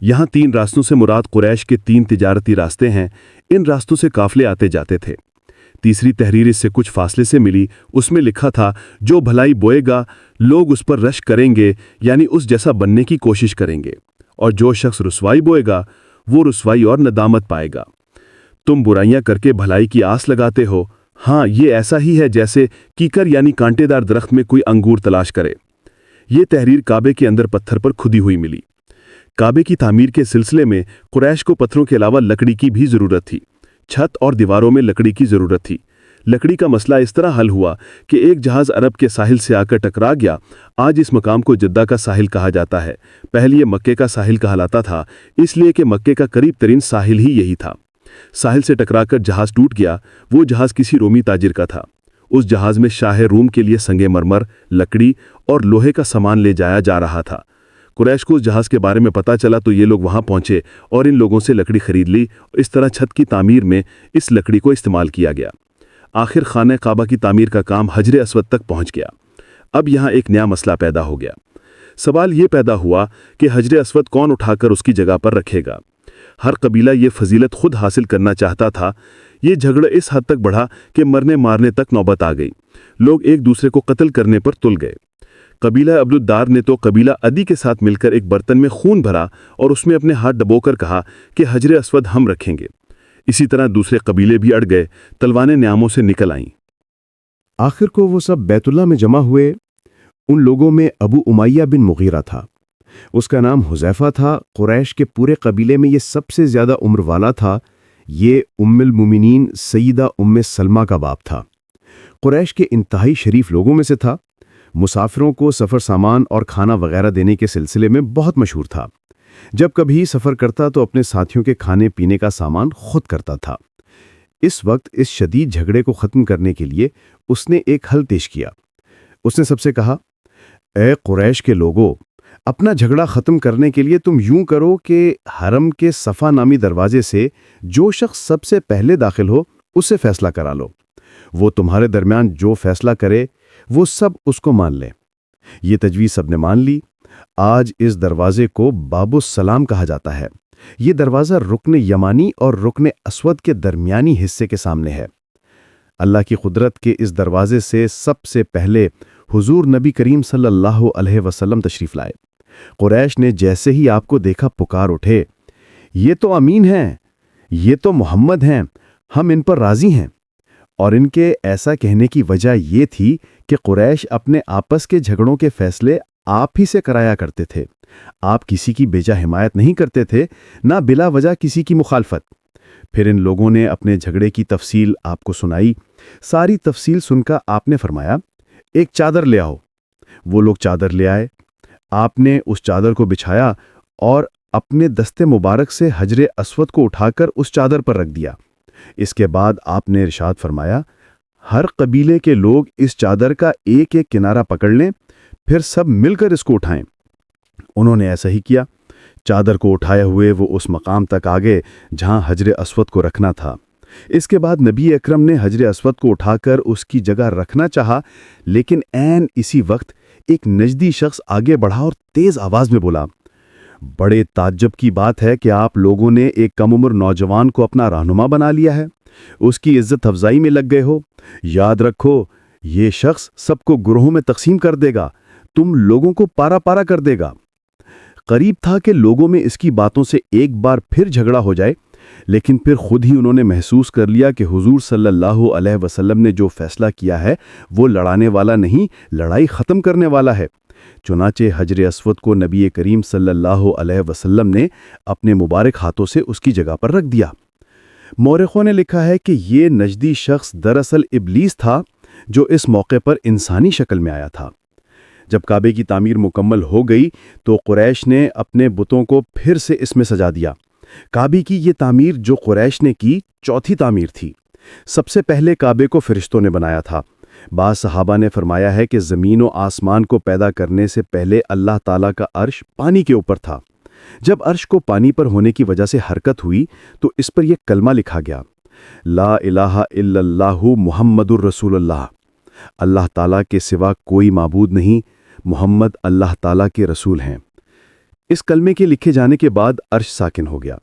یہاں 3 راستوں سے مراد قریش کے 3 تجارتی راستے ہیں، ان راستوں سے قافلے آتے جاتے تھے۔ تیسری تحریر اس سے کچھ فاصلے سے ملی، اس میں لکھا تھا جو بھلائی بوئے گا لوگ اس پر رشک کریں گے، یعنی اس جیسا بننے کی کوشش کریں گے، اور جو شخص رسوائی بوئے گا وہ رسوائی اور ندامت پائے گا۔ تم برائیاں کر کے بھلائی کی آس لگاتے ہو، ہاں یہ ایسا ہی ہے جیسے کیکر یعنی کانٹے دار درخت میں کوئی انگور تلاش کرے۔ یہ تحریر کعبے کے اندر پتھر پر کھدی ہوئی ملی۔ کعبے کی تعمیر کے سلسلے میں قریش کو پتھروں کے علاوہ لکڑی کی بھی ضرورت تھی۔ چھت اور دیواروں میں لکڑی کی ضرورت تھی۔ لکڑی کا مسئلہ اس طرح حل ہوا کہ ایک جہاز عرب کے ساحل سے آ کر ٹکرا گیا۔ آج اس مقام کو جدہ کا ساحل کہا جاتا ہے، پہلے یہ مکے کا ساحل کہلاتا تھا، اس لیے کہ مکے کا قریب ترین ساحل ہی یہی تھا۔ ساحل سے ٹکرا کر جہاز ٹوٹ گیا۔ وہ جہاز کسی رومی تاجر کا تھا۔ اس جہاز میں شاہ روم کے لیے سنگ مرمر، لکڑی اور لوہے کا سامان لے جایا جا رہا تھا۔ قریش کو اس جہاز کے بارے میں پتہ چلا تو یہ لوگ وہاں پہنچے اور ان لوگوں سے لکڑی خرید لی۔ اس طرح چھت کی تعمیر میں اس لکڑی کو استعمال کیا گیا۔ آخر خانہ کعبہ کی تعمیر کا کام حجر اسود تک پہنچ گیا۔ اب یہاں ایک نیا مسئلہ پیدا ہو گیا۔ سوال یہ پیدا ہوا کہ حجر اسود کون اٹھا کر اس کی جگہ پر رکھے گا؟ ہر قبیلہ یہ فضیلت خود حاصل کرنا چاہتا تھا۔ یہ جھگڑا اس حد تک بڑھا کہ مرنے مارنے تک نوبت آ گئی۔ لوگ ایک دوسرے کو قتل کرنے پر تل گئے۔ قبیلہ عبد الدار نے تو قبیلہ عدی کے ساتھ مل کر ایک برتن میں خون بھرا اور اس میں اپنے ہاتھ ڈبو کر کہا کہ حجر اسود ہم رکھیں گے۔ اسی طرح دوسرے قبیلے بھی اڑ گئے، تلواریں نیاموں سے نکل آئیں۔ آخر کو وہ سب بیت اللہ میں جمع ہوئے۔ ان لوگوں میں ابو امیہ بن مغیرہ تھا، اس کا نام حذیفہ تھا۔ قریش کے پورے قبیلے میں یہ سب سے زیادہ عمر والا تھا۔ یہ ام المومنین سیدہ ام سلمہ کا باپ تھا۔ قریش کے انتہائی شریف لوگوں میں سے تھا۔ مسافروں کو سفر سامان اور کھانا وغیرہ دینے کے سلسلے میں بہت مشہور تھا۔ جب کبھی سفر کرتا تو اپنے ساتھیوں کے کھانے پینے کا سامان خود کرتا تھا۔ اس وقت اس شدید جھگڑے کو ختم کرنے کے لیے اس نے ایک حل پیش کیا۔ اس نے سب سے کہا، اے قریش کے لوگوں، اپنا جھگڑا ختم کرنے کے لیے تم یوں کرو کہ حرم کے صفا نامی دروازے سے جو شخص سب سے پہلے داخل ہو اس سے فیصلہ کرا لو۔ وہ تمہارے درمیان جو فیصلہ کرے وہ سب اس کو مان لیں۔ یہ تجویز سب نے مان لی۔ آج اس دروازے کو باب السلام کہا جاتا ہے۔ یہ دروازہ رکن یمانی اور رکن اسود کے درمیانی حصے کے سامنے ہے۔ اللہ کی قدرت کے اس دروازے سے سب سے پہلے حضور نبی کریم صلی اللہ علیہ وسلم تشریف لائے۔ قریش نے جیسے ہی آپ کو دیکھا پکار اٹھے، یہ تو امین ہیں، یہ تو محمد ہیں، ہم ان پر راضی ہیں۔ اور ان کے ایسا کہنے کی وجہ یہ تھی کہ قریش اپنے آپس کے جھگڑوں کے فیصلے آپ ہی سے کرایا کرتے تھے۔ آپ کسی کی بیجا حمایت نہیں کرتے تھے، نہ بلا وجہ کسی کی مخالفت۔ پھر ان لوگوں نے اپنے جھگڑے کی تفصیل آپ کو سنائی۔ ساری تفصیل سن کر آپ نے فرمایا، ایک چادر لے آؤ۔ وہ لوگ چادر لے آئے۔ آپ نے اس چادر کو بچھایا اور اپنے دستے مبارک سے حجر اسود کو اٹھا کر اس چادر پر رکھ دیا۔ اس کے بعد آپ نے ارشاد فرمایا، ہر قبیلے کے لوگ اس چادر کا ایک ایک کنارہ پکڑ لیں، پھر سب مل کر اس کو اٹھائیں۔ انہوں نے ایسا ہی کیا۔ چادر کو اٹھائے ہوئے وہ اس مقام تک آگے جہاں حجر اسود کو رکھنا تھا۔ اس کے بعد نبی اکرم نے حجر اسود کو اٹھا کر اس کی جگہ رکھنا چاہا، لیکن عین اسی وقت ایک نجدی شخص آگے بڑھا اور تیز آواز میں بولا، بڑے تعجب کی بات ہے کہ آپ لوگوں نے ایک کم عمر نوجوان کو اپنا رہنما بنا لیا ہے، اس کی عزت افزائی میں لگ گئے ہو۔ یاد رکھو، یہ شخص سب کو گروہوں میں تقسیم کر دے گا، تم لوگوں کو پارا پارا کر دے گا۔ قریب تھا کہ لوگوں میں اس کی باتوں سے ایک بار پھر جھگڑا ہو جائے، لیکن پھر خود ہی انہوں نے محسوس کر لیا کہ حضور صلی اللہ علیہ وسلم نے جو فیصلہ کیا ہے وہ لڑانے والا نہیں، لڑائی ختم کرنے والا ہے۔ چنانچہ حجر اسود کو نبی کریم صلی اللہ علیہ وسلم نے اپنے مبارک ہاتھوں سے اس کی جگہ پر رکھ دیا۔ مورخوں نے لکھا ہے کہ یہ نجدی شخص دراصل ابلیس تھا جو اس موقع پر انسانی شکل میں آیا تھا۔ جب کعبے کی تعمیر مکمل ہو گئی تو قریش نے اپنے بتوں کو پھر سے اس میں سجا دیا۔ کعبے کی یہ تعمیر جو قریش نے کی، چوتھی تعمیر تھی۔ سب سے پہلے کعبے کو فرشتوں نے بنایا تھا۔ بعض صحابہ نے فرمایا ہے کہ زمین و آسمان کو پیدا کرنے سے پہلے اللہ تعالیٰ کا عرش پانی کے اوپر تھا۔ جب عرش کو پانی پر ہونے کی وجہ سے حرکت ہوئی تو اس پر یہ کلمہ لکھا گیا، لا الہ الا اللہ محمد الرسول اللہ۔ اللہ تعالیٰ کے سوا کوئی معبود نہیں، محمد اللہ تعالیٰ کے رسول ہیں۔ اس کلمے کے لکھے جانے کے بعد عرش ساکن ہو گیا۔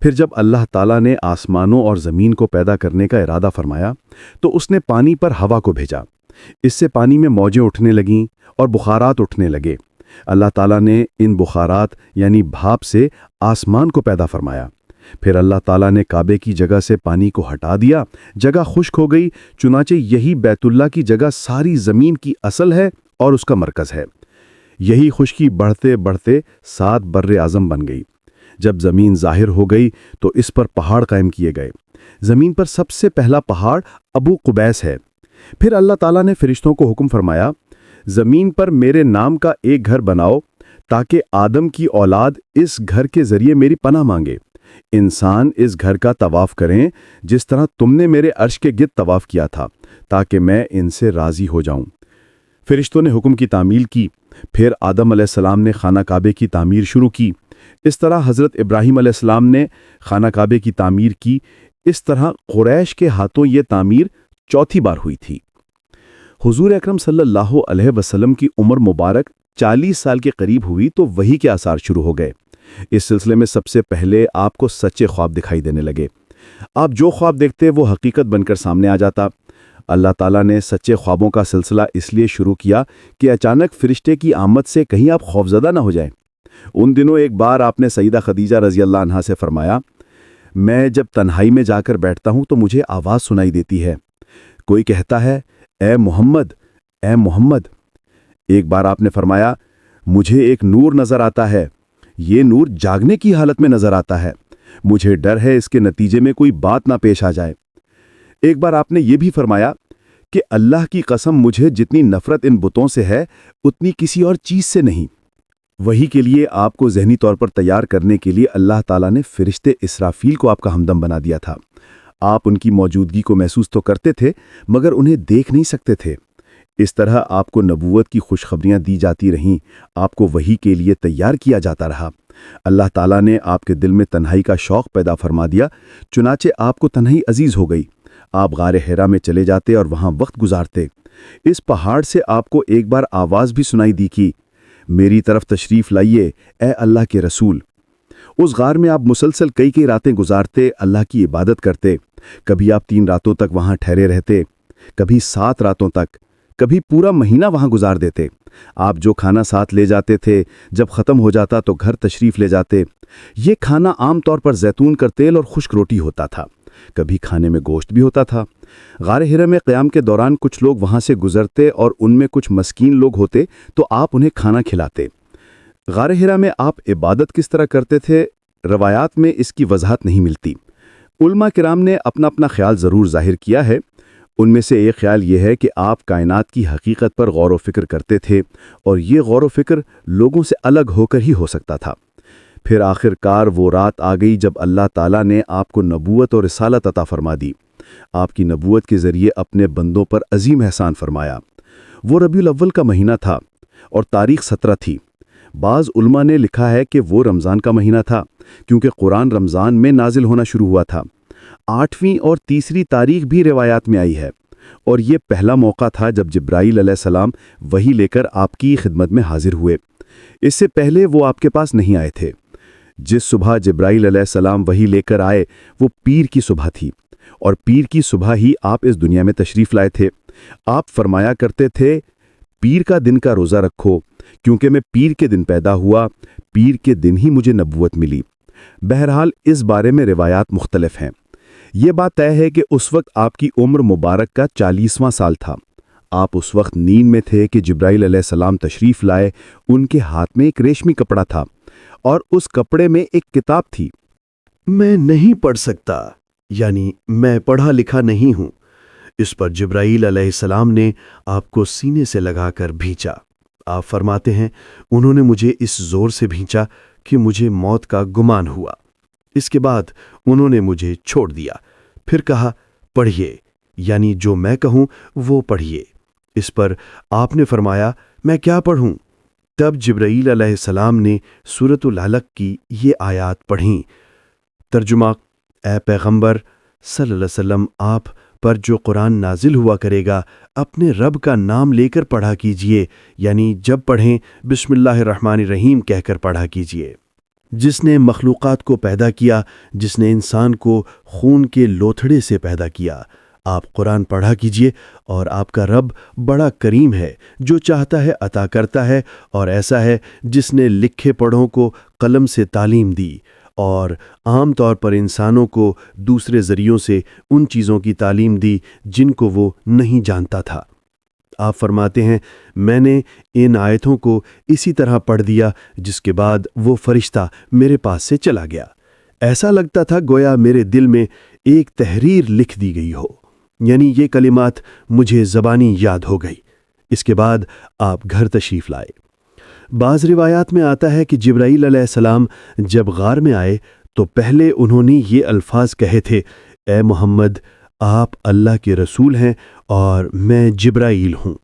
پھر جب اللہ تعالیٰ نے آسمانوں اور زمین کو پیدا کرنے کا ارادہ فرمایا تو اس نے پانی پر ہوا کو بھیجا۔ اس سے پانی میں موجیں اٹھنے لگیں اور بخارات اٹھنے لگے۔ اللہ تعالیٰ نے ان بخارات یعنی بھاپ سے آسمان کو پیدا فرمایا۔ پھر اللہ تعالیٰ نے کعبے کی جگہ سے پانی کو ہٹا دیا، جگہ خشک ہو گئی، چنانچہ یہی بیت اللہ کی جگہ ساری زمین کی اصل ہے اور اس کا مرکز ہے۔ یہی خشکی بڑھتے بڑھتے 7 بر اعظم بن گئی۔ جب زمین ظاہر ہو گئی تو اس پر پہاڑ قائم کیے گئے۔ زمین پر سب سے پہلا پہاڑ ابو قبیس ہے۔ پھر اللہ تعالیٰ نے فرشتوں کو حکم فرمایا، زمین پر میرے نام کا ایک گھر بناؤ تاکہ آدم کی اولاد اس گھر کے ذریعے میری پناہ مانگے۔ انسان اس گھر کا طواف کریں جس طرح تم نے میرے عرش کے گرد طواف کیا تھا تاکہ میں ان سے راضی ہو جاؤں۔ فرشتوں نے حکم کی تعمیل کی۔ پھر آدم علیہ السلام نے خانہ کعبے کی تعمیر شروع کی۔ اس طرح حضرت ابراہیم علیہ السلام نے خانہ کعبے کی تعمیر کی۔ اس طرح قریش کے ہاتھوں یہ تعمیر 4تھی بار ہوئی تھی۔ حضور اکرم صلی اللہ علیہ وسلم کی عمر مبارک 40 سال کے قریب ہوئی تو وحی کے آثار شروع ہو گئے۔ اس سلسلے میں سب سے پہلے آپ کو سچے خواب دکھائی دینے لگے۔ آپ جو خواب دیکھتے وہ حقیقت بن کر سامنے آ جاتا۔ اللہ تعالیٰ نے سچے خوابوں کا سلسلہ اس لیے شروع کیا کہ اچانک فرشتے کی آمد سے کہیں آپ خوفزدہ نہ ہو جائیں۔ ان دنوں ایک بار آپ نے سیدہ خدیجہ رضی اللہ عنہا سے فرمایا، میں جب تنہائی میں جا کر بیٹھتا ہوں تو مجھے آواز سنائی دیتی ہے، کوئی کہتا ہے اے محمد، اے محمد۔ ایک بار آپ نے فرمایا، مجھے ایک نور نظر آتا ہے، یہ نور جاگنے کی حالت میں نظر آتا ہے، مجھے ڈر ہے اس کے نتیجے میں کوئی بات نہ پیش آ جائے۔ ایک بار آپ نے یہ بھی فرمایا کہ اللہ کی قسم مجھے جتنی نفرت ان بتوں سے ہے اتنی کسی اور چیز سے نہیں۔ وہی کے لیے آپ کو ذہنی طور پر تیار کرنے کے لیے اللہ تعالیٰ نے فرشتے اسرافیل کو آپ کا ہمدم بنا دیا تھا۔ آپ ان کی موجودگی کو محسوس تو کرتے تھے مگر انہیں دیکھ نہیں سکتے تھے۔ اس طرح آپ کو نبوت کی خوشخبریاں دی جاتی رہیں، آپ کو وحی کے لیے تیار کیا جاتا رہا۔ اللہ تعالیٰ نے آپ کے دل میں تنہائی کا شوق پیدا فرما دیا، چنانچہ آپ کو تنہائی عزیز ہو گئی۔ آپ غار حرا میں چلے جاتے اور وہاں وقت گزارتے۔ اس پہاڑ سے آپ کو ایک بار آواز بھی سنائی دی کہ میری طرف تشریف لائیے اے اللہ کے رسول۔ اس غار میں آپ مسلسل کئی راتیں گزارتے، اللہ کی عبادت کرتے۔ کبھی آپ 3 راتوں تک وہاں ٹھہرے رہتے، کبھی 7 راتوں تک، کبھی پورا مہینہ وہاں گزار دیتے۔ آپ جو کھانا ساتھ لے جاتے تھے جب ختم ہو جاتا تو گھر تشریف لے جاتے۔ یہ کھانا عام طور پر زیتون کا تیل اور خشک روٹی ہوتا تھا، کبھی کھانے میں گوشت بھی ہوتا تھا۔ غار حرا میں قیام کے دوران کچھ لوگ وہاں سے گزرتے اور ان میں کچھ مسکین لوگ ہوتے تو آپ انہیں کھانا کھلاتے۔ غار حرا میں آپ عبادت کس طرح کرتے تھے، روایات میں اس کی وضاحت نہیں ملتی۔ علماء کرام نے اپنا اپنا خیال ضرور ظاہر کیا ہے۔ ان میں سے ایک خیال یہ ہے کہ آپ کائنات کی حقیقت پر غور و فکر کرتے تھے اور یہ غور و فکر لوگوں سے الگ ہو کر ہی ہو سکتا تھا۔ پھر آخر کار وہ رات آ گئی جب اللہ تعالیٰ نے آپ کو نبوت اور رسالت عطا فرما دی۔ آپ کی نبوت کے ذریعے اپنے بندوں پر عظیم احسان فرمایا۔ وہ ربیع الاول کا مہینہ تھا اور تاریخ 17 تھی۔ بعض علماء نے لکھا ہے کہ وہ رمضان کا مہینہ تھا کیونکہ قرآن رمضان میں نازل ہونا شروع ہوا تھا۔ 8ویں اور تیسری تاریخ بھی روایات میں آئی ہے اور یہ پہلا موقع تھا جب جبرائیل علیہ السلام وحی لے کر آپ کی خدمت میں حاضر ہوئے۔ اس سے پہلے وہ آپ کے پاس نہیں آئے تھے۔ جس صبح جبرائیل علیہ السلام وحی لے کر آئے وہ پیر کی صبح تھی اور پیر کی صبح ہی آپ اس دنیا میں تشریف لائے تھے۔ آپ فرمایا کرتے تھے، پیر کا دن کا روزہ رکھو کیونکہ میں پیر کے دن پیدا ہوا، پیر کے دن ہی مجھے نبوت ملی۔ بہرحال اس بارے میں روایات مختلف ہیں۔ یہ بات طے ہے کہ اس وقت آپ کی عمر مبارک کا 40واں سال تھا۔ آپ اس وقت نیند میں تھے کہ جبرائیل علیہ السلام تشریف لائے۔ ان کے ہاتھ میں ایک ریشمی کپڑا تھا اور اس کپڑے میں ایک کتاب تھی۔ میں نہیں پڑھ سکتا، یعنی میں پڑھا لکھا نہیں ہوں۔ اس پر جبرائیل علیہ السلام نے آپ کو سینے سے لگا کر بھینچا۔ آپ فرماتے ہیں، انہوں نے مجھے اس زور سے بھینچا کہ مجھے موت کا گمان ہوا۔ اس کے بعد انہوں نے مجھے چھوڑ دیا۔ پھر کہا، پڑھیے، یعنی جو میں کہوں وہ پڑھیے۔ اس پر آپ نے فرمایا، میں کیا پڑھوں؟ تب جبرائیل علیہ السلام نے سورۃ العلق کی یہ آیات پڑھیں۔ ترجمہ: اے پیغمبر صلی اللہ علیہ وسلم، آپ پر جو قرآن نازل ہوا کرے گا اپنے رب کا نام لے کر پڑھا کیجئے، یعنی جب پڑھیں بسم اللہ الرحمن الرحیم کہہ کر پڑھا کیجئے۔ جس نے مخلوقات کو پیدا کیا، جس نے انسان کو خون کے لوتھڑے سے پیدا کیا، آپ قرآن پڑھا کیجئے، اور آپ کا رب بڑا کریم ہے، جو چاہتا ہے عطا کرتا ہے، اور ایسا ہے جس نے لکھے پڑھوں کو قلم سے تعلیم دی، اور عام طور پر انسانوں کو دوسرے ذریعوں سے ان چیزوں کی تعلیم دی جن کو وہ نہیں جانتا تھا۔ آپ فرماتے ہیں میں نے ان آیتوں کو اسی طرح پڑھ دیا، جس کے بعد وہ فرشتہ میرے پاس سے چلا گیا۔ ایسا لگتا تھا گویا میرے دل میں ایک تحریر لکھ دی گئی ہو، یعنی یہ کلمات مجھے زبانی یاد ہو گئی۔ اس کے بعد آپ گھر تشریف لائے۔ بعض روایات میں آتا ہے کہ جبرائیل علیہ السلام جب غار میں آئے تو پہلے انہوں نے یہ الفاظ کہے تھے، اے محمد، آپ اللہ کے رسول ہیں اور میں جبرائیل ہوں۔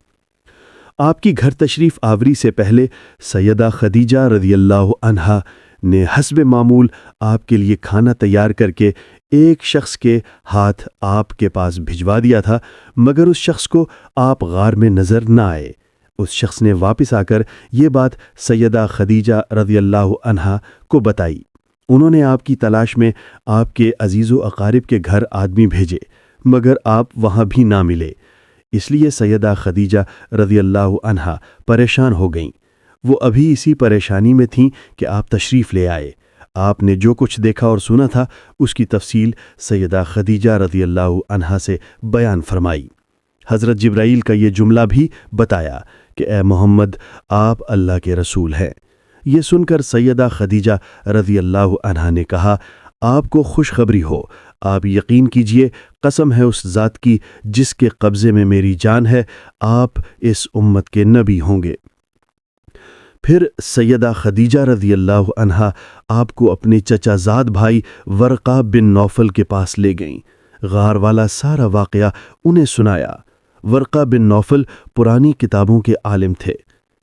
آپ کی گھر تشریف آوری سے پہلے سیدہ خدیجہ رضی اللہ عنہا نے حسب معمول آپ کے لیے کھانا تیار کر کے ایک شخص کے ہاتھ آپ کے پاس بھجوا دیا تھا، مگر اس شخص کو آپ غار میں نظر نہ آئے۔ اس شخص نے واپس آ کر یہ بات سیدہ خدیجہ رضی اللہ عنہا کو بتائی۔ انہوں نے آپ کی تلاش میں آپ کے عزیز و اقارب کے گھر آدمی بھیجے، مگر آپ وہاں بھی نہ ملے۔ اس لیے سیدہ خدیجہ رضی اللہ عنہا پریشان ہو گئیں۔ وہ ابھی اسی پریشانی میں تھیں کہ آپ تشریف لے آئے۔ آپ نے جو کچھ دیکھا اور سنا تھا اس کی تفصیل سیدہ خدیجہ رضی اللہ عنہا سے بیان فرمائی۔ حضرت جبرائیل کا یہ جملہ بھی بتایا کہ اے محمد، آپ اللہ کے رسول ہیں۔ یہ سن کر سیدہ خدیجہ رضی اللہ عنہا نے کہا، آپ کو خوشخبری ہو، آپ یقین کیجئے، قسم ہے اس ذات کی جس کے قبضے میں میری جان ہے، آپ اس امت کے نبی ہوں گے۔ پھر سیدہ خدیجہ رضی اللہ عنہا آپ کو اپنے چچا زاد بھائی ورقہ بن نوفل کے پاس لے گئیں۔ غار والا سارا واقعہ انہیں سنایا۔ ورقہ بن نوفل پرانی کتابوں کے عالم تھے۔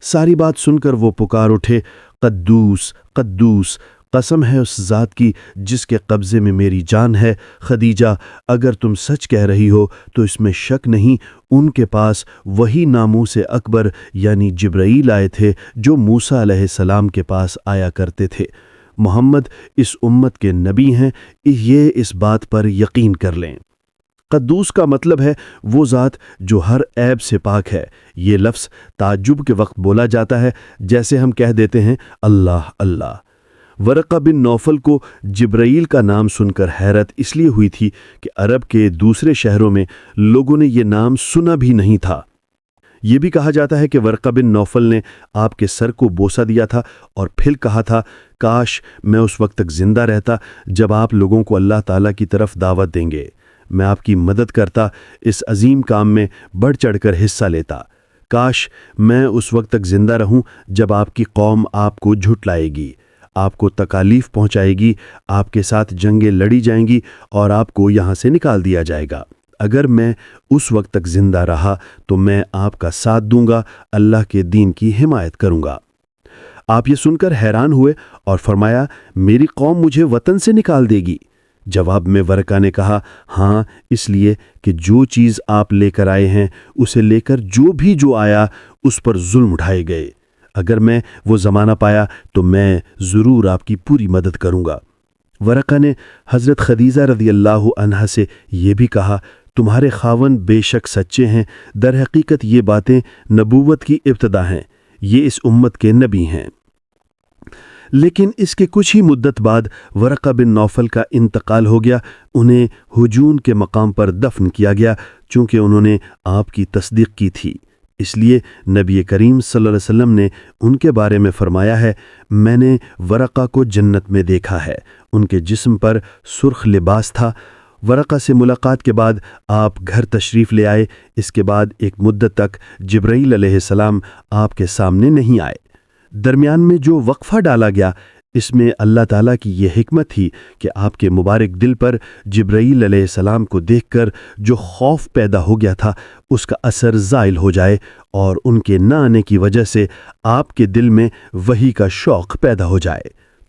ساری بات سن کر وہ پکار اٹھے، قدوس قدوس، قسم ہے اس ذات کی جس کے قبضے میں میری جان ہے، خدیجہ اگر تم سچ کہہ رہی ہو تو اس میں شک نہیں، ان کے پاس وہی ناموس اکبر یعنی جبرائیل آئے تھے جو موسیٰ علیہ السلام کے پاس آیا کرتے تھے۔ محمد اس امت کے نبی ہیں، یہ اس بات پر یقین کر لیں۔ قدوس کا مطلب ہے وہ ذات جو ہر عیب سے پاک ہے۔ یہ لفظ تعجب کے وقت بولا جاتا ہے، جیسے ہم کہہ دیتے ہیں اللہ اللہ۔ ورقہ بن نوفل کو جبرائیل کا نام سن کر حیرت اس لیے ہوئی تھی کہ عرب کے دوسرے شہروں میں لوگوں نے یہ نام سنا بھی نہیں تھا۔ یہ بھی کہا جاتا ہے کہ ورقہ بن نوفل نے آپ کے سر کو بوسہ دیا تھا اور پھر کہا تھا، کاش میں اس وقت تک زندہ رہتا جب آپ لوگوں کو اللہ تعالیٰ کی طرف دعوت دیں گے، میں آپ کی مدد کرتا، اس عظیم کام میں بڑھ چڑھ کر حصہ لیتا۔ کاش میں اس وقت تک زندہ رہوں جب آپ کی قوم آپ کو جھٹلائے گی، آپ کو تکالیف پہنچائے گی، آپ کے ساتھ جنگیں لڑی جائیں گی اور آپ کو یہاں سے نکال دیا جائے گا۔ اگر میں اس وقت تک زندہ رہا تو میں آپ کا ساتھ دوں گا، اللہ کے دین کی حمایت کروں گا۔ آپ یہ سن کر حیران ہوئے اور فرمایا، میری قوم مجھے وطن سے نکال دے گی؟ جواب میں ورقہ نے کہا، ہاں، اس لیے کہ جو چیز آپ لے کر آئے ہیں اسے لے کر جو آیا اس پر ظلم اٹھائے گئے۔ اگر میں وہ زمانہ پایا تو میں ضرور آپ کی پوری مدد کروں گا۔ ورقہ نے حضرت خدیجہ رضی اللہ عنہا سے یہ بھی کہا، تمہارے خاوند بے شک سچے ہیں، در حقیقت یہ باتیں نبوت کی ابتدا ہیں، یہ اس امت کے نبی ہیں۔ لیکن اس کے کچھ ہی مدت بعد ورقہ بن نوفل کا انتقال ہو گیا۔ انہیں ہجون کے مقام پر دفن کیا گیا، چونکہ انہوں نے آپ کی تصدیق کی تھی۔ اس لیے نبی کریم صلی اللہ علیہ وسلم نے ان کے بارے میں فرمایا ہے، میں نے ورقہ کو جنت میں دیکھا ہے، ان کے جسم پر سرخ لباس تھا۔ ورقہ سے ملاقات کے بعد آپ گھر تشریف لے آئے۔ اس کے بعد ایک مدت تک جبرائیل علیہ السلام آپ کے سامنے نہیں آئے۔ درمیان میں جو وقفہ ڈالا گیا، اس میں اللہ تعالیٰ کی یہ حکمت تھی کہ آپ کے مبارک دل پر جبرائیل علیہ السلام کو دیکھ کر جو خوف پیدا ہو گیا تھا اس کا اثر زائل ہو جائے اور ان کے نہ آنے کی وجہ سے آپ کے دل میں وحی کا شوق پیدا ہو جائے۔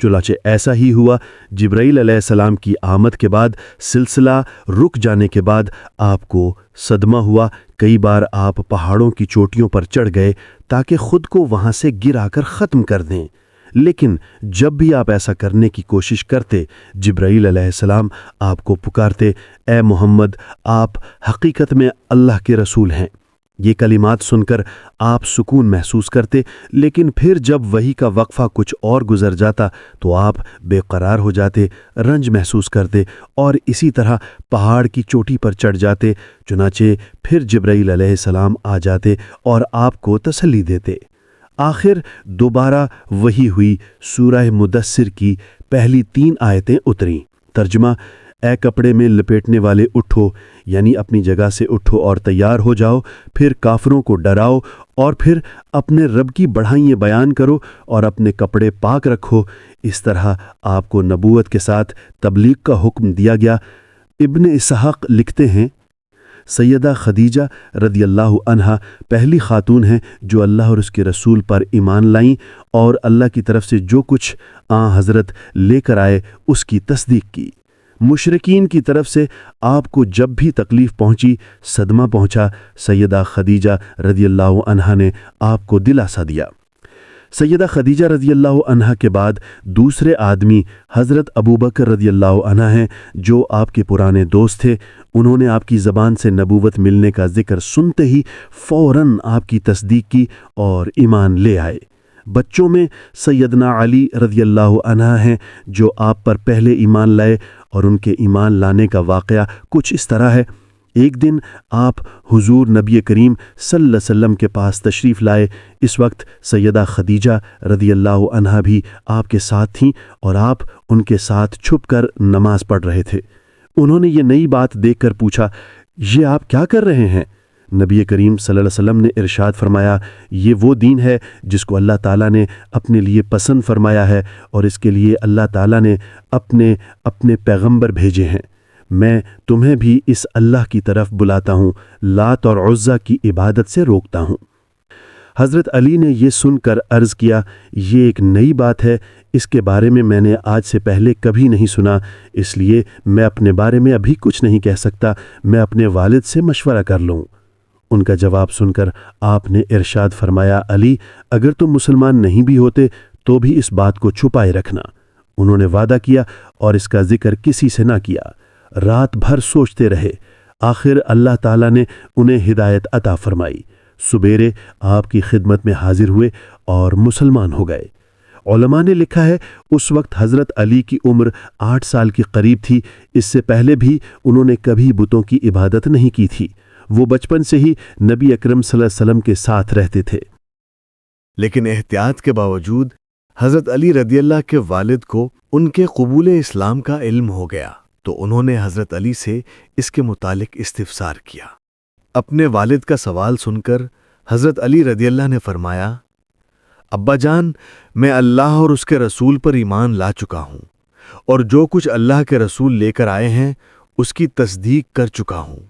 چنانچہ ایسا ہی ہوا۔ جبرائیل علیہ السلام کی آمد کے بعد سلسلہ رک جانے کے بعد آپ کو صدمہ ہوا۔ کئی بار آپ پہاڑوں کی چوٹیوں پر چڑھ گئے تاکہ خود کو وہاں سے گرا کر ختم کر دیں، لیکن جب بھی آپ ایسا کرنے کی کوشش کرتے، جبرائیل علیہ السلام آپ کو پکارتے، اے محمد، آپ حقیقت میں اللہ کے رسول ہیں۔ یہ کلمات سن کر آپ سکون محسوس کرتے، لیکن پھر جب وحی کا وقفہ کچھ اور گزر جاتا تو آپ بے قرار ہو جاتے، رنج محسوس کرتے اور اسی طرح پہاڑ کی چوٹی پر چڑھ جاتے۔ چنانچہ پھر جبرائیل علیہ السلام آ جاتے اور آپ کو تسلی دیتے۔ آخر دوبارہ وحی ہوئی۔ سورہ مدثر کی پہلی 3 آیتیں اتریں۔ ترجمہ: اے کپڑے میں لپیٹنے والے اٹھو، یعنی اپنی جگہ سے اٹھو اور تیار ہو جاؤ، پھر کافروں کو ڈراؤ اور پھر اپنے رب کی بڑھائیاں بیان کرو اور اپنے کپڑے پاک رکھو۔ اس طرح آپ کو نبوت کے ساتھ تبلیغ کا حکم دیا گیا۔ ابن اسحاق لکھتے ہیں، سیدہ خدیجہ رضی اللہ عنہا پہلی خاتون ہیں جو اللہ اور اس کے رسول پر ایمان لائیں اور اللہ کی طرف سے جو کچھ حضرت لے کر آئے اس کی تصدیق کی۔ مشرکین کی طرف سے آپ کو جب بھی تکلیف پہنچی، صدمہ پہنچا، سیدہ خدیجہ رضی اللہ عنہا نے آپ کو دلاسا دیا۔ سیدہ خدیجہ رضی اللہ عنہا کے بعد دوسرے آدمی حضرت ابوبکر رضی اللہ عنہ ہیں جو آپ کے پرانے دوست تھے۔ انہوں نے آپ کی زبان سے نبوت ملنے کا ذکر سنتے ہی فوراً آپ کی تصدیق کی اور ایمان لے آئے۔ بچوں میں سیدنا علی رضی اللہ عنہ ہیں جو آپ پر پہلے ایمان لائے، اور ان کے ایمان لانے کا واقعہ کچھ اس طرح ہے۔ ایک دن آپ حضور نبی کریم صلی اللہ علیہ وسلم کے پاس تشریف لائے۔ اس وقت سیدہ خدیجہ رضی اللہ عنہا بھی آپ کے ساتھ تھیں اور آپ ان کے ساتھ چھپ کر نماز پڑھ رہے تھے۔ انہوں نے یہ نئی بات دیکھ کر پوچھا، یہ آپ کیا کر رہے ہیں؟ نبی کریم صلی اللہ علیہ وسلم نے ارشاد فرمایا، یہ وہ دین ہے جس کو اللہ تعالیٰ نے اپنے لیے پسند فرمایا ہے اور اس کے لیے اللہ تعالیٰ نے اپنے پیغمبر بھیجے ہیں۔ میں تمہیں بھی اس اللہ کی طرف بلاتا ہوں، لات اور عزا کی عبادت سے روکتا ہوں۔ حضرت علی نے یہ سن کر عرض کیا، یہ ایک نئی بات ہے، اس کے بارے میں نے آج سے پہلے کبھی نہیں سنا، اس لیے میں اپنے بارے میں ابھی کچھ نہیں کہہ سکتا، میں اپنے والد سے مشورہ کر لوں۔ ان کا جواب سن کر آپ نے ارشاد فرمایا، علی، اگر تم مسلمان نہیں بھی ہوتے تو بھی اس بات کو چھپائے رکھنا۔ انہوں نے وعدہ کیا اور اس کا ذکر کسی سے نہ کیا۔ رات بھر سوچتے رہے، آخر اللہ تعالیٰ نے انہیں ہدایت عطا فرمائی۔ سبیرے آپ کی خدمت میں حاضر ہوئے اور مسلمان ہو گئے۔ علماء نے لکھا ہے اس وقت حضرت علی کی عمر 8 سال کے قریب تھی۔ اس سے پہلے بھی انہوں نے کبھی بتوں کی عبادت نہیں کی تھی۔ وہ بچپن سے ہی نبی اکرم صلی اللہ علیہ وسلم کے ساتھ رہتے تھے۔ لیکن احتیاط کے باوجود حضرت علی رضی اللہ کے والد کو ان کے قبول اسلام کا علم ہو گیا، تو انہوں نے حضرت علی سے اس کے متعلق استفسار کیا۔ اپنے والد کا سوال سن کر حضرت علی رضی اللہ نے فرمایا، ابا جان، میں اللہ اور اس کے رسول پر ایمان لا چکا ہوں اور جو کچھ اللہ کے رسول لے کر آئے ہیں اس کی تصدیق کر چکا ہوں،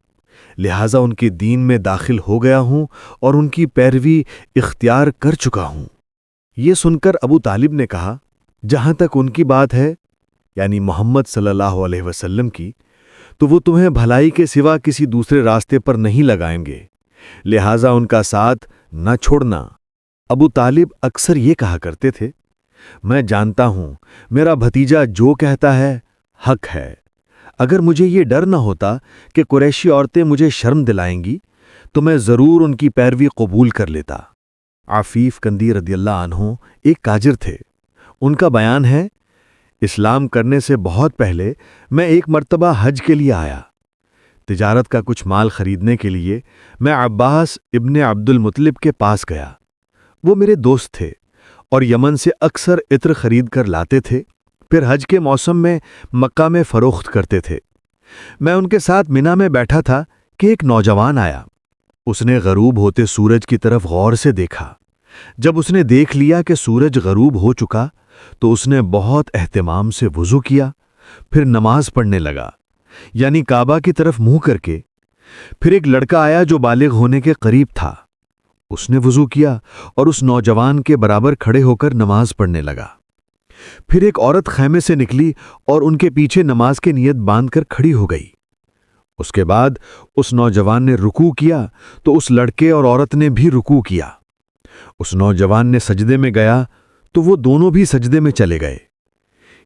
لہٰذا ان کے دین میں داخل ہو گیا ہوں اور ان کی پیروی اختیار کر چکا ہوں۔ یہ سن کر ابو طالب نے کہا، جہاں تک ان کی بات ہے، یعنی محمد صلی اللہ علیہ وسلم کی، تو وہ تمہیں بھلائی کے سوا کسی دوسرے راستے پر نہیں لگائیں گے، لہٰذا ان کا ساتھ نہ چھوڑنا۔ ابو طالب اکثر یہ کہا کرتے تھے، میں جانتا ہوں میرا بھتیجا جو کہتا ہے حق ہے۔ اگر مجھے یہ ڈر نہ ہوتا کہ قریشی عورتیں مجھے شرم دلائیں گی تو میں ضرور ان کی پیروی قبول کر لیتا۔ عفیف کندی رضی اللہ عنہ ایک کاجر تھے۔ ان کا بیان ہے، اسلام کرنے سے بہت پہلے میں ایک مرتبہ حج کے لیے آیا۔ تجارت کا کچھ مال خریدنے کے لیے میں عباس ابن عبد المطلب کے پاس گیا۔ وہ میرے دوست تھے اور یمن سے اکثر عطر خرید کر لاتے تھے، پھر حج کے موسم میں مکہ میں فروخت کرتے تھے۔ میں ان کے ساتھ مینا میں بیٹھا تھا کہ ایک نوجوان آیا۔ اس نے غروب ہوتے سورج کی طرف غور سے دیکھا۔ جب اس نے دیکھ لیا کہ سورج غروب ہو چکا تو اس نے بہت اہتمام سے وضو کیا، پھر نماز پڑھنے لگا، یعنی کعبہ کی طرف منہ کر کے۔ پھر ایک لڑکا آیا جو بالغ ہونے کے قریب تھا۔ اس نے وضو کیا اور اس نوجوان کے برابر کھڑے ہو کر نماز پڑھنے لگا۔ پھر ایک عورت خیمے سے نکلی اور ان کے پیچھے نماز کی نیت باندھ کر کھڑی ہو گئی۔ اس کے بعد اس نوجوان نے رکوع کیا تو اس لڑکے اور عورت نے بھی رکوع کیا۔ اس نوجوان نے سجدے میں گیا تو وہ دونوں بھی سجدے میں چلے گئے۔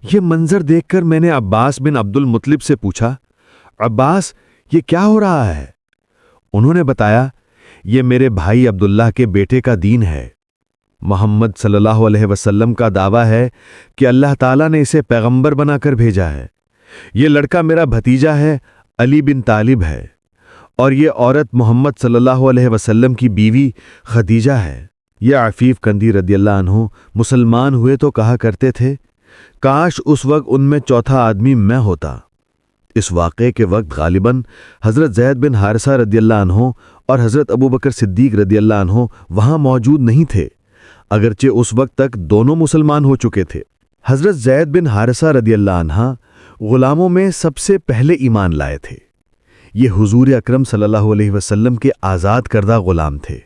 یہ منظر دیکھ کر میں نے عباس بن عبد المطلب سے پوچھا، عباس، یہ کیا ہو رہا ہے؟ انہوں نے بتایا، یہ میرے بھائی عبداللہ کے بیٹے کا دین ہے۔ محمد صلی اللہ علیہ وسلم کا دعویٰ ہے کہ اللہ تعالیٰ نے اسے پیغمبر بنا کر بھیجا ہے۔ یہ لڑکا میرا بھتیجا ہے، علی بن طالب ہے، اور یہ عورت محمد صلی اللہ علیہ وسلم کی بیوی خدیجہ ہے۔ یہ عفیف کندی رضی اللہ عنہ مسلمان ہوئے تو کہا کرتے تھے، کاش اس وقت ان میں چوتھا آدمی میں ہوتا۔ اس واقعے کے وقت غالباً حضرت زید بن حارثہ رضی اللہ عنہ اور حضرت ابوبکر صدیق رضی اللہ عنہ وہاں موجود نہیں تھے، اگرچہ اس وقت تک دونوں مسلمان ہو چکے تھے۔ حضرت زید بن حارثہ رضی اللہ عنہ غلاموں میں سب سے پہلے ایمان لائے تھے۔ یہ حضور اکرم صلی اللہ علیہ وسلم کے آزاد کردہ غلام تھے۔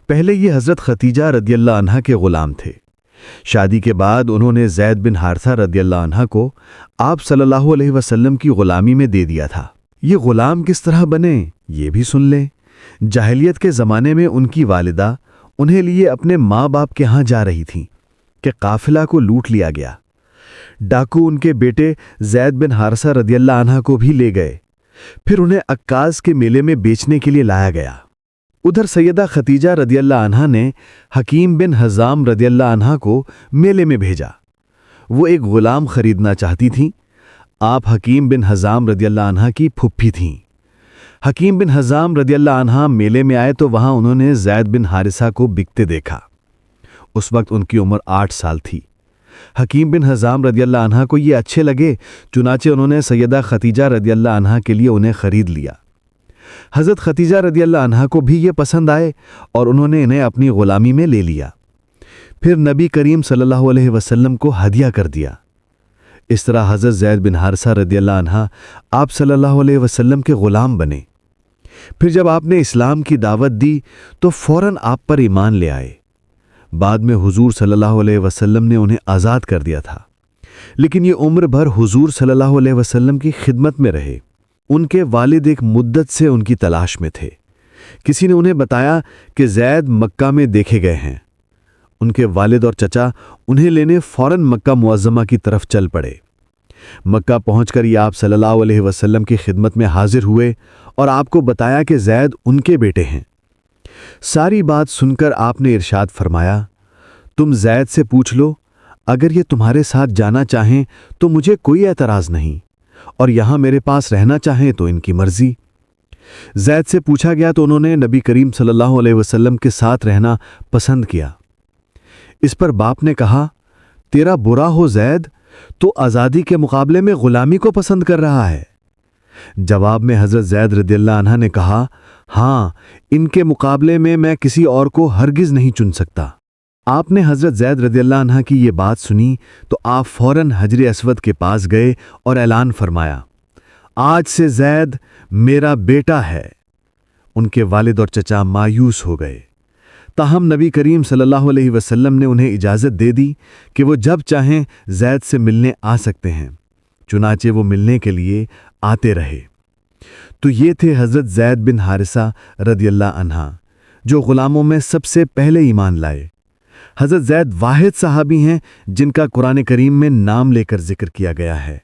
پہلے یہ حضرت ختیجہ رضی اللہ عنہ کے غلام تھے۔ شادی کے بعد انہوں نے زید بن حارثہ رضی اللہ عنہ کو آپ صلی اللہ علیہ وسلم کی غلامی میں دے دیا تھا۔ یہ غلام کس طرح بنے یہ بھی سن لیں۔ جاہلیت کے زمانے میں ان کی والدہ انہیں لیے اپنے ماں باپ کے ہاں جا رہی تھیں کہ قافلہ کو لوٹ لیا گیا۔ ڈاکو ان کے بیٹے زید بن حارثہ رضی اللہ عنہ کو بھی لے گئے، پھر انہیں عکاظ کے میلے میں بیچنے کے لیے لایا گیا۔ ادھر سیدہ ختیجہ رضی اللہ عنہ نے حکیم بن حزام رضی اللہ عنہ کو میلے میں بھیجا۔ وہ ایک غلام خریدنا چاہتی تھیں۔ آپ حکیم بن حزام رضی اللہ عنہ کی پھپھی تھیں۔ حکیم بن حزام رضی اللہ عنہ میلے میں آئے تو وہاں انہوں نے زید بن حارثہ کو بکتے دیکھا۔ اس وقت ان کی عمر 8 سال تھی۔ حکیم بن حزام رضی اللہ عنہ کو یہ اچھے لگے، چنانچہ انہوں نے سیدہ ختیجہ رضی اللہ عنہ کے لیے انہیں خرید لیا۔ حضرت ختیجہ رضی اللہ عنہ کو بھی یہ پسند آئے اور انہوں نے انہیں اپنی غلامی میں لے لیا۔ پھر نبی کریم صلی اللہ علیہ وسلم کو ہدیہ کر دیا۔ اس طرح حضرت زید بن حارثہ رضی اللہ عنہ آپ صلی اللہ علیہ وسلم کے غلام بنے۔ پھر جب آپ نے اسلام کی دعوت دی تو فوراً آپ پر ایمان لے آئے۔ بعد میں حضور صلی اللہ علیہ وسلم نے انہیں آزاد کر دیا تھا، لیکن یہ عمر بھر حضور صلی اللہ علیہ وسلم کی خدمت میں رہے۔ ان کے والد ایک مدت سے ان کی تلاش میں تھے۔ کسی نے انہیں بتایا کہ زید مکہ میں دیکھے گئے ہیں۔ ان کے والد اور چچا انہیں لینے فوراً مکہ معظمہ کی طرف چل پڑے۔ مکہ پہنچ کر یہ آپ صلی اللہ علیہ وسلم کی خدمت میں حاضر ہوئے اور آپ کو بتایا کہ زید ان کے بیٹے ہیں۔ ساری بات سن کر آپ نے ارشاد فرمایا، تم زید سے پوچھ لو، اگر یہ تمہارے ساتھ جانا چاہیں تو مجھے کوئی اعتراض نہیں، اور یہاں میرے پاس رہنا چاہیں تو ان کی مرضی۔ زید سے پوچھا گیا تو انہوں نے نبی کریم صلی اللہ علیہ وسلم کے ساتھ رہنا پسند کیا۔ اس پر باپ نے کہا، تیرا برا ہو زید، تو آزادی کے مقابلے میں غلامی کو پسند کر رہا ہے۔ جواب میں حضرت زید رضی اللہ عنہ نے کہا، ہاں، ان کے مقابلے میں کسی اور کو ہرگز نہیں چن سکتا۔ آپ نے حضرت زید رضی اللہ عنہ کی یہ بات سنی تو آپ فوراً حجر اسود کے پاس گئے اور اعلان فرمایا، آج سے زید میرا بیٹا ہے۔ ان کے والد اور چچا مایوس ہو گئے، تاہم نبی کریم صلی اللہ علیہ وسلم نے انہیں اجازت دے دی کہ وہ جب چاہیں زید سے ملنے آ سکتے ہیں۔ چنانچہ وہ ملنے کے لیے آتے رہے۔ تو یہ تھے حضرت زید بن حارثہ رضی اللہ عنہ، جو غلاموں میں سب سے پہلے ایمان لائے۔ حضرت زید واحد صحابی ہیں جن کا قرآن کریم میں نام لے کر ذکر کیا گیا ہے۔